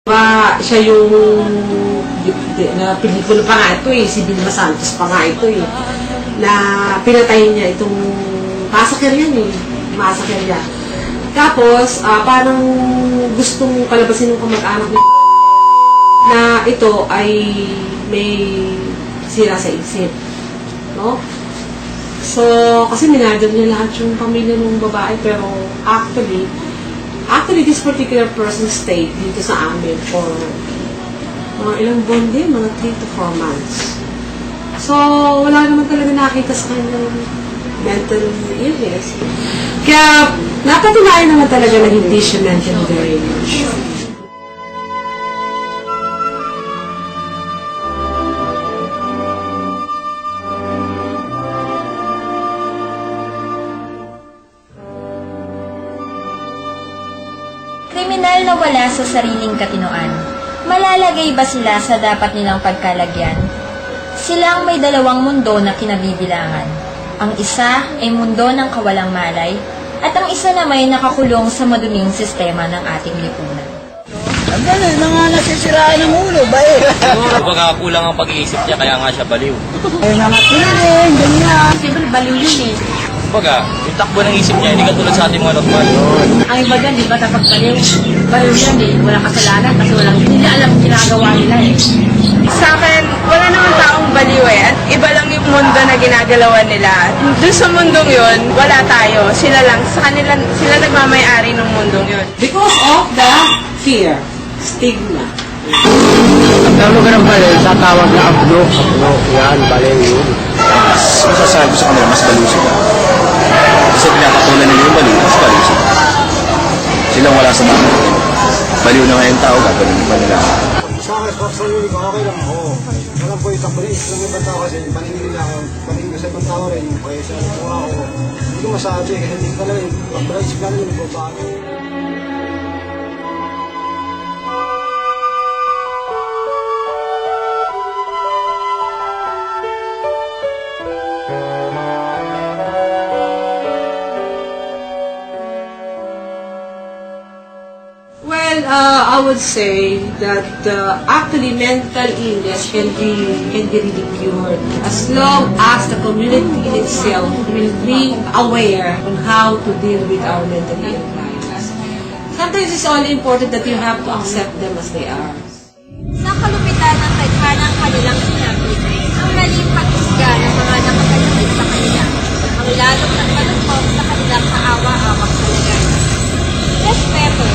Siya yung na pelikula pa nga ito eh, si Vilma Santos pa nga ito eh, na pinatay niya itong massacre yan eh, massacre yan. Tapos, parang gustong palabasin ng kamag-anak niya na ito ay may sira sa isip. No? So, kasi minadyan niya lahat yung pamilya ng babae, pero actually, this particular person stayed dito sa amin for mga ilang buwan din, mga 3 to 4 months. So, wala naman talaga nakita sa kanyang mental illness. Kaya, napatunayan naman talaga na hindi siya mentally deranged. Kriminal na wala sa sariling katinoan. Malalagay ba sila sa dapat nilang pagkalagyan? Silang may dalawang mundo na kinabibilangan. Ang isa ay mundo ng kawalang malay, at ang isa na may nakakulong sa maduming sistema ng ating lipunan. Ang ganun, mga nasisiraan ng ulo, bae. Kumbaga kulang ang pag-iisip niya, kaya nga siya baliw. Ay, mga kinilig, ganyan. Siyempre, baliw yun eh. Kumbaga, yung takbo ng isip niya, hindi katulad sa ating mga normal. Ang iba dyan, di ba, kapag baliw yan eh, walang kasalanan kasi hindi na alam ang ginagawa nila eh. Sa akin, wala naman taong baliw eh. At iba lang yung mundo na ginagalawan nila. Doon sa mundong yun, wala tayo. Sila lang. Sa kanila, sila nagmamayari ng mundong yun. Because of the fear, stigma. Ang lugar ng baliw, sa tawag na abdo. Abdo, yan, baliw yun. Masasabi ko sa kanila, mas baliw sila. Kasi pinapatulan nila yung baliw, mas baliw sila. Silang wala sa tao. Baliw na ngayon tao, gagawin pa nila. Sa akin, personally ko, okay lang ako. Alam po yung takbulis ng ibang tao kasi paningin nila ako, paningin ko sa ibang tao rin, kaya sa mukha ko. Hindi ko masabi kasi hindi ko talaga yung pag-bright sigla nila nagbabago. Well, I would say that actually mental illness can be really cured as long as the community itself will be aware on how to deal with our mentally ill clients. Sometimes it's only important that you have to accept them as they are. Sa kalupitan ng tadhanang kanilang sinabi, ang maling pag-isga ng mga nakakalapit sa kanila, ang lalong nagpalukok sa kanilang kaawa-awang kalagayan. Respeto